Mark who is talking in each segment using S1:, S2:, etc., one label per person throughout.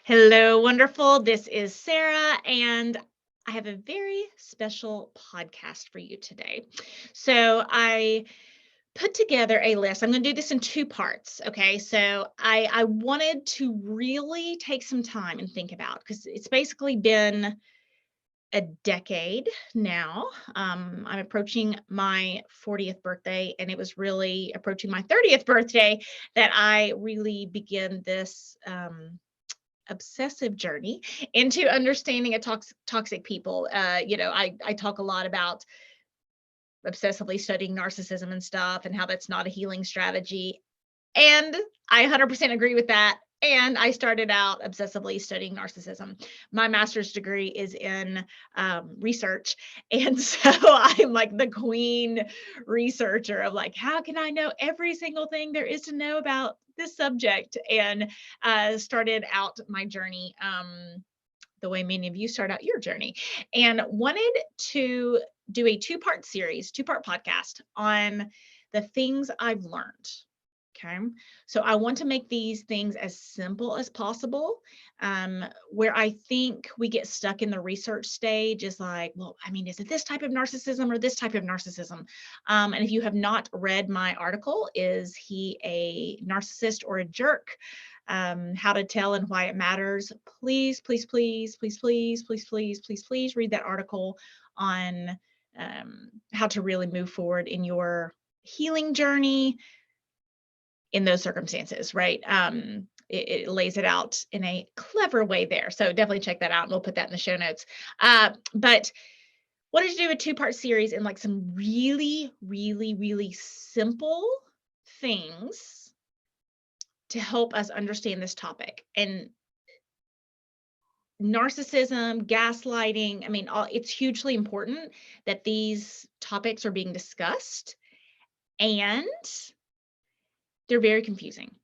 S1: Hello, wonderful. This is Sarah, and I have a very special podcast for you today. So, I put together a list. I'm going to do this in two parts. Okay. So, I wanted to really take some time and think about because it's basically been a decade now. I'm approaching my 40th birthday, and it was really approaching my 30th birthday that I really began this. Obsessive journey into understanding a toxic people. I talk a lot about obsessively studying narcissism and stuff and how that's not a healing strategy. And I 100% agree with that. And I started out obsessively studying narcissism. My master's degree is in research. And so I'm like the queen researcher of like, how can I know every single thing there is to know about this subject? And started out my journey the way many of you start out your journey, and wanted to do a two-part podcast on the things I've learned. Okay. So I want to make these things as simple as possible. Where I think we get stuck in the research stage is like, well, I mean, is it this type of narcissism or this type of narcissism? And if you have not read my article, Is He a Narcissist or a Jerk? How to Tell and Why It Matters. Please, please, please, please, please, please, please, please, please read that article on how to really move forward in your healing journey in those circumstances, right? It lays it out in a clever way there. So definitely check that out, and we'll put that in the show notes. But wanted to do a two-part series in like some really, really, really simple things to help us understand this topic. And narcissism, gaslighting, I mean, it's hugely important that these topics are being discussed, and they're very confusing.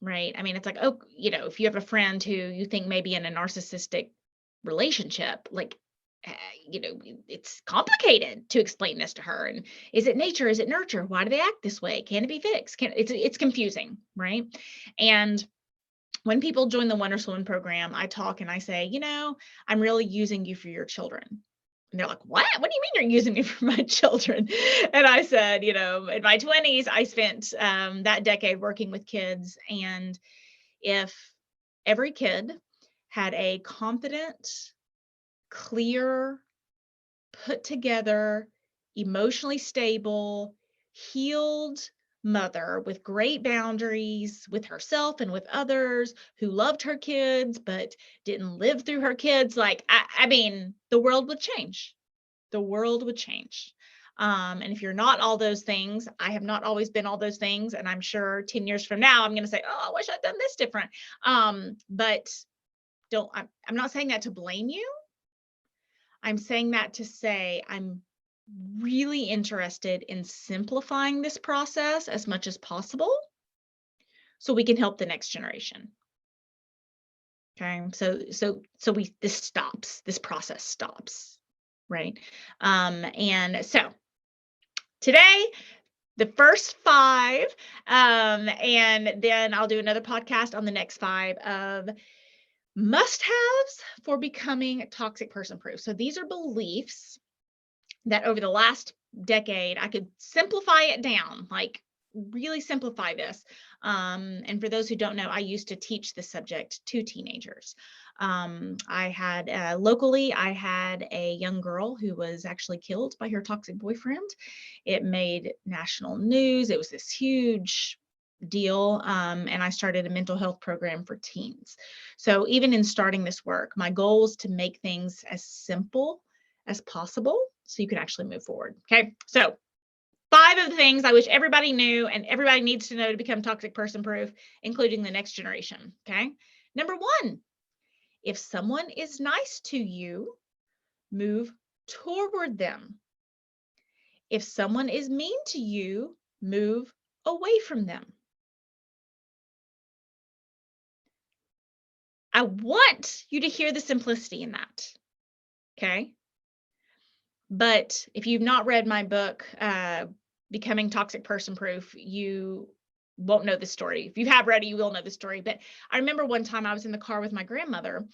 S1: Right? I mean, it's like, oh, if you have a friend who you think may be in a narcissistic relationship, like, uh, it's complicated to explain this to her. And is it nature? Is it nurture? Why do they act this way? Can it be fixed? It's confusing, right? And when people join the Wonderful Woman program, I talk and I say, I'm really using you for your children. And they're like, what? What do you mean you're using me for my children? And I said, in my 20s, I spent that decade working with kids. And if every kid had a confident, clear, put together, emotionally stable, healed mother with great boundaries with herself and with others, who loved her kids but didn't live through her kids, like, I mean, the world would change. The world would change. And if you're not all those things, I have not always been all those things. And I'm sure 10 years from now, I'm going to say, oh, I wish I'd done this different. But I'm not saying that to blame you. I'm saying that to say I'm really interested in simplifying this process as much as possible so we can help the next generation. Okay. So this process stops, right? And so today, the first 5, and then I'll do another podcast on the next 5 of must-haves for becoming toxic person proof. So these are beliefs that over the last decade, I could simplify it down, like really simplify this. And for those who don't know, I used to teach this subject to teenagers. I had locally, I had a young girl who was actually killed by her toxic boyfriend. It made national news. It was this huge deal. And I started a mental health program for teens. So even in starting this work, my goal is to make things as simple as possible so you can actually move forward. Okay. So 5 of the things I wish everybody knew and everybody needs to know to become toxic person proof, including the next generation. Okay. Number 1, if someone is nice to you, move toward them. If someone is mean to you, move away from them. I want you to hear the simplicity in that. Okay. But if you've not read my book, Becoming Toxic Person Proof, you won't know this story. If you have read it, you will know the story. But I remember one time I was in the car with my grandmother,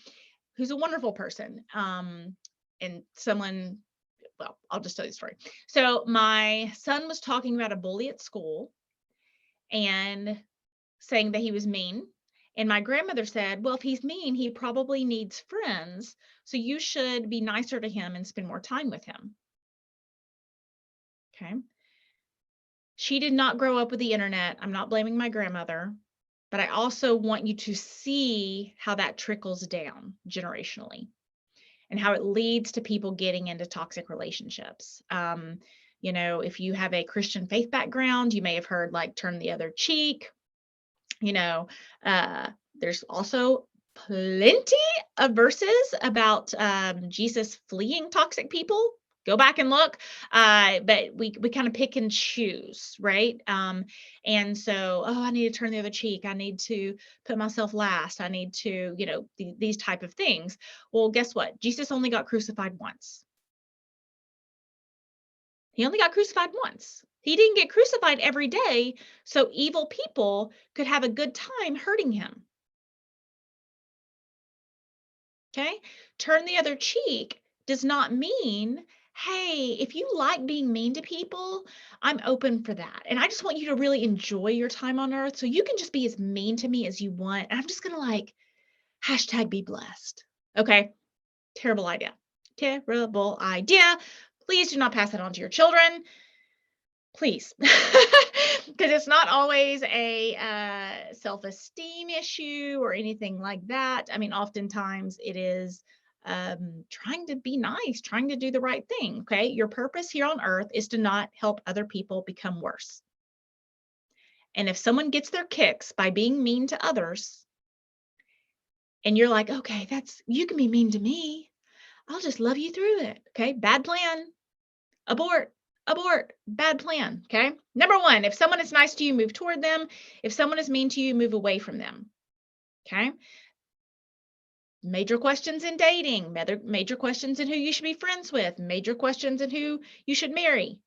S1: who's a wonderful person. And someone, well, I'll just tell you the story. So my son was talking about a bully at school and saying that he was mean. And my grandmother said, well, if he's mean, he probably needs friends. So you should be nicer to him and spend more time with him. Okay. She did not grow up with the internet. I'm not blaming my grandmother, but I also want you to see how that trickles down generationally and how it leads to people getting into toxic relationships. If you have a Christian faith background, you may have heard like turn the other cheek. There's also plenty of verses about Jesus fleeing toxic people. Go back and look. But we kind of pick and choose, right? And so, I need to turn the other cheek. I need to put myself last. I need to, these type of things. Well, guess what? Jesus only got crucified once. He only got crucified once. He didn't get crucified every day, so evil people could have a good time hurting him. Okay? Turn the other cheek does not mean, hey, if you like being mean to people, I'm open for that. And I just want you to really enjoy your time on earth. So you can just be as mean to me as you want. And I'm just going to hashtag be blessed. Okay? Terrible idea. Terrible idea. Please do not pass that on to your children. Please, because it's not always a self-esteem issue or anything like that. I mean, oftentimes it is trying to be nice, trying to do the right thing. Okay. Your purpose here on earth is to not help other people become worse. And if someone gets their kicks by being mean to others, and you're like, okay, you can be mean to me. I'll just love you through it. Okay. Bad plan. Abort, bad plan. Okay. Number one, if someone is nice to you, move toward them. If someone is mean to you, move away from them. Okay. Major questions in dating, major questions in who you should be friends with, major questions in who you should marry.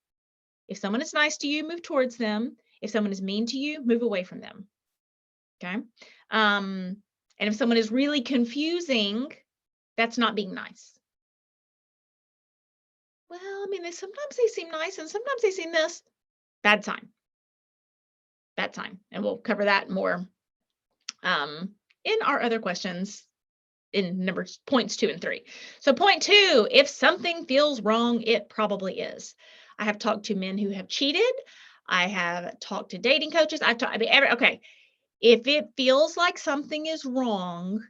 S1: If someone is nice to you, move towards them. If someone is mean to you, move away from them. Okay. And if someone is really confusing, that's not being nice. Well, I mean, sometimes they seem nice and sometimes they seem this. Bad sign. Bad sign. And we'll cover that more in our other questions in points 2 and 3. So point 2, if something feels wrong, it probably is. I have talked to men who have cheated. I have talked to dating coaches. Okay. If it feels like something is wrong,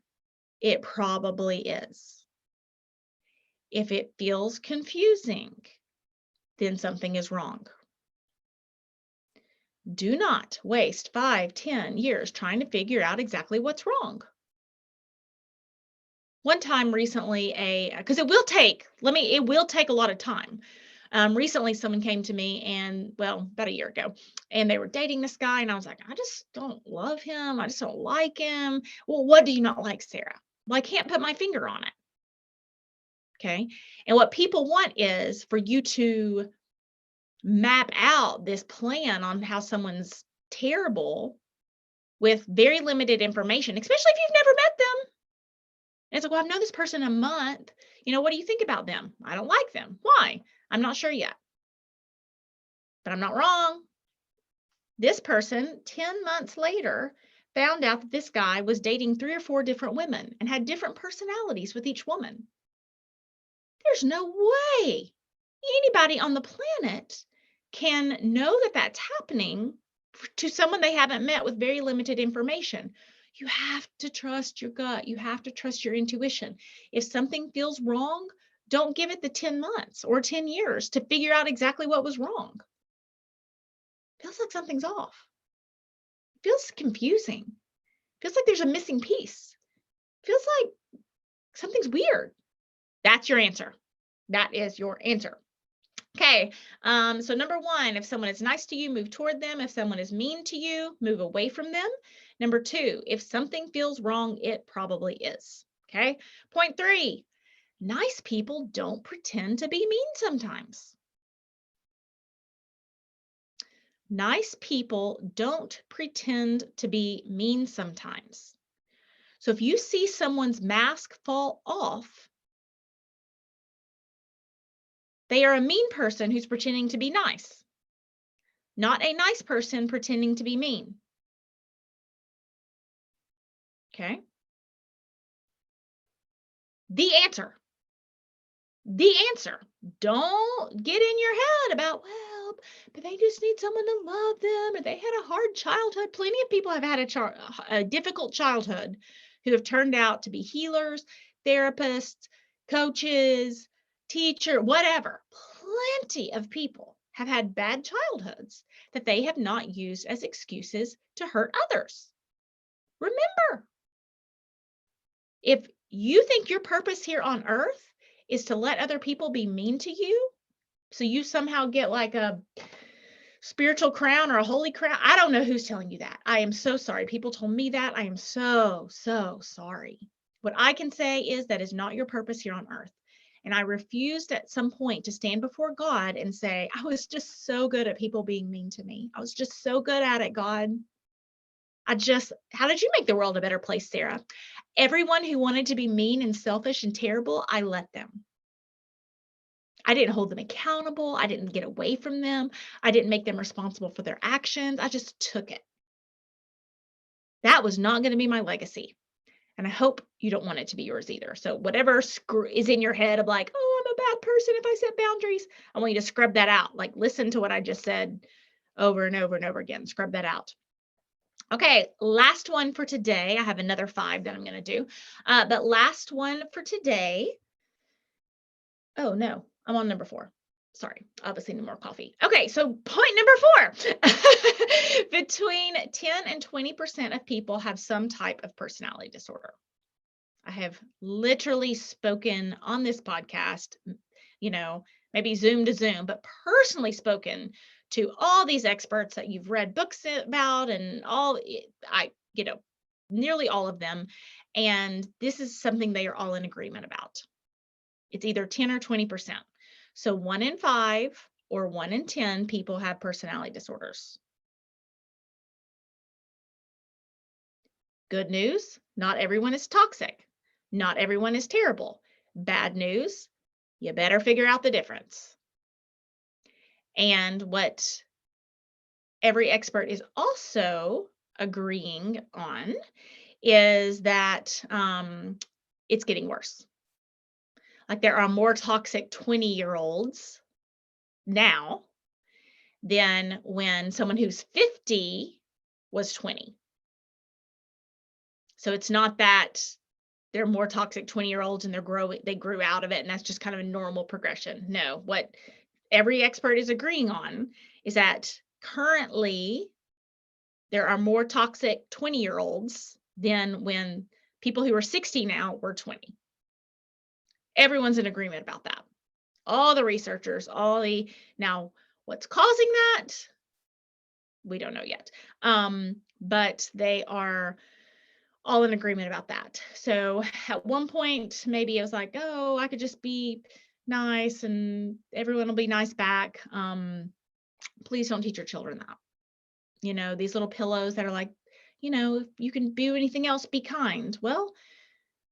S1: it probably is. If it feels confusing, then something is wrong. Do not waste 5, 10 years trying to figure out exactly what's wrong. One time recently, because it will take a lot of time. Recently, someone came to me about a year ago, and they were dating this guy, and I was like, I just don't love him. I just don't like him. Well, what do you not like, Sarah? Well, I can't put my finger on it. Okay. And what people want is for you to map out this plan on how someone's terrible with very limited information, especially if you've never met them. And it's like, well, I've known this person a month. What do you think about them? I don't like them. Why? I'm not sure yet. But I'm not wrong. This person, 10 months later, found out that this guy was dating 3 or 4 different women and had different personalities with each woman. There's no way anybody on the planet can know that that's happening to someone they haven't met with very limited information. You have to trust your gut. You have to trust your intuition. If something feels wrong, don't give it the 10 months or 10 years to figure out exactly what was wrong. Feels like something's off. Feels confusing. Feels like there's a missing piece. Feels like something's weird. That's your answer. That is your answer. Okay, so number 1, if someone is nice to you, move toward them. If someone is mean to you, move away from them. Number 2, if something feels wrong, it probably is. Okay, point 3, nice people don't pretend to be mean sometimes. Nice people don't pretend to be mean sometimes. So if you see someone's mask fall off, they are a mean person who's pretending to be nice, not a nice person pretending to be mean. Okay. The answer. The answer. Don't get in your head about, well, but they just need someone to love them or they had a hard childhood. Plenty of people have had a difficult childhood who have turned out to be healers, therapists, coaches, teacher, whatever. Plenty of people have had bad childhoods that they have not used as excuses to hurt others. Remember, if you think your purpose here on earth is to let other people be mean to you, so you somehow get like a spiritual crown or a holy crown, I don't know who's telling you that. I am so sorry. People told me that. I am so, so sorry. What I can say is that is not your purpose here on earth. And I refused at some point to stand before God and say, I was just so good at people being mean to me. I was just so good at it, God. How did you make the world a better place, Sarah? Everyone who wanted to be mean and selfish and terrible, I let them. I didn't hold them accountable. I didn't get away from them. I didn't make them responsible for their actions. I just took it. That was not going to be my legacy. And I hope you don't want it to be yours either. So whatever is in your head of like, oh, I'm a bad person if I set boundaries, I want you to scrub that out. Like listen to what I just said over and over and over again. Scrub that out. Okay, last one for today. I have another 5 that I'm going to do. But last one for today. Oh, no, I'm on number 4. Sorry, obviously need more coffee. Okay, so point number 4. Between 10 and 20% of people have some type of personality disorder. I have literally spoken on this podcast, maybe Zoom to Zoom, but personally spoken to all these experts that you've read books about and nearly all of them. And this is something they are all in agreement about. It's either 10 or 20%. So 1 in 5 or 1 in 10 people have personality disorders. Good news, not everyone is toxic. Not everyone is terrible. Bad news, you better figure out the difference. And what every expert is also agreeing on is that it's getting worse. Like there are more toxic 20-year-olds now than when someone who's 50 was 20. So it's not that they're more toxic 20-year-olds and they grew out of it and that's just kind of a normal progression. No, what every expert is agreeing on is that currently there are more toxic 20-year-olds than when people who are 60 now were 20. Everyone's in agreement about that. All the researchers, now what's causing that? We don't know yet. But they are all in agreement about that. So at one point, maybe it was like, oh, I could just be nice and everyone will be nice back. Please don't teach your children that. These little pillows that are like, if you can do anything else, be kind. Well,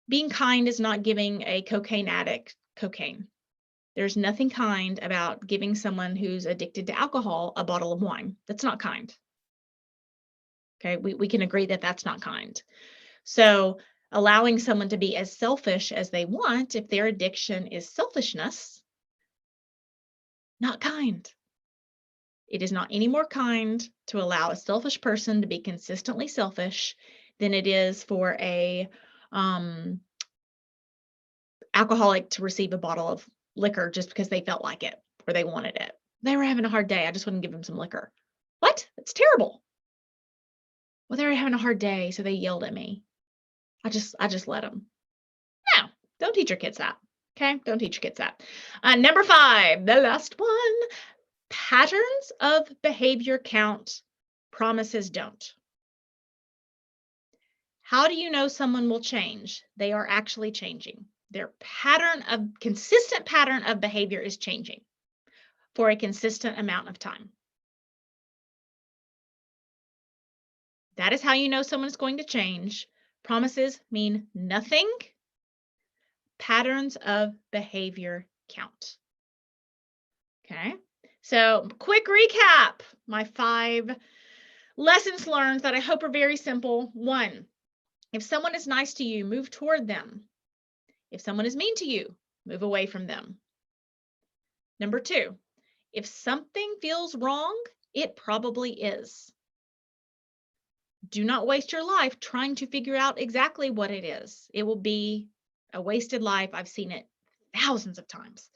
S1: being kind is not giving a cocaine addict cocaine. There's nothing kind about giving someone who's addicted to alcohol a bottle of wine. That's not kind. Okay, we can agree that that's not kind. So allowing someone to be as selfish as they want, if their addiction is selfishness, not kind. It is not any more kind to allow a selfish person to be consistently selfish than it is for a alcoholic to receive a bottle of liquor just because they felt like it or they wanted it. They were having a hard day. I just want to give them some liquor. What? That's terrible. Well, they were having a hard day, so they yelled at me. I just let them. No, don't teach your kids that. Okay, don't teach your kids that. Number 5, the last one. Patterns of behavior count, promises don't. How do you know someone will change? They are actually changing. Their consistent pattern of behavior is changing for a consistent amount of time. That is how you know someone's going to change. Promises mean nothing. Patterns of behavior count. Okay. So, quick recap. My 5 lessons learned that I hope are very simple. 1, if someone is nice to you, move toward them. If someone is mean to you, move away from them. Number 2, if something feels wrong, it probably is. Do not waste your life trying to figure out exactly what it is. It will be a wasted life. I've seen it thousands of times.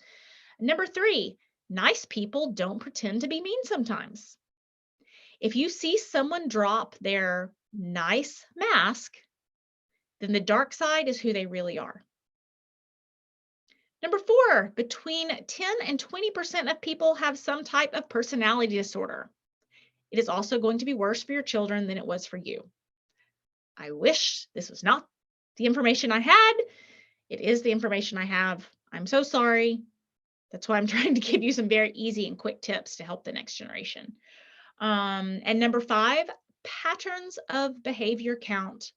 S1: Number 3, nice people don't pretend to be mean sometimes. If you see someone drop their nice mask, then the dark side is who they really are. Number 4, between 10 and 20% of people have some type of personality disorder. It is also going to be worse for your children than it was for you. I wish this was not the information I had. It is the information I have. I'm so sorry. That's why I'm trying to give you some very easy and quick tips to help the next generation. And number 5, patterns of behavior count.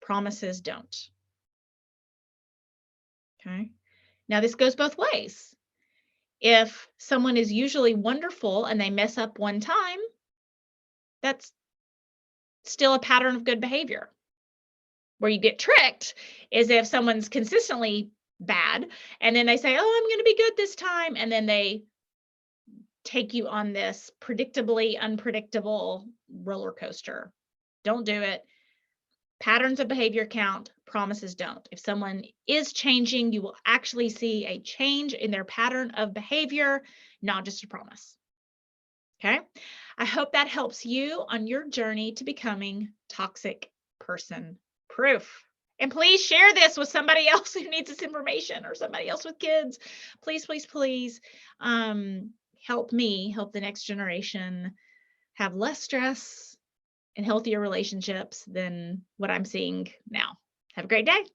S1: Promises don't. Okay. Now, this goes both ways. If someone is usually wonderful and they mess up one time, that's still a pattern of good behavior. Where you get tricked is if someone's consistently bad and then they say, oh, I'm going to be good this time. And then they take you on this predictably unpredictable roller coaster. Don't do it. Patterns of behavior count, promises don't. If someone is changing, you will actually see a change in their pattern of behavior, not just a promise. Okay? I hope that helps you on your journey to becoming toxic person proof. And please share this with somebody else who needs this information or somebody else with kids. Please, please, please help me help the next generation have less stress and healthier relationships than what I'm seeing now. Have a great day.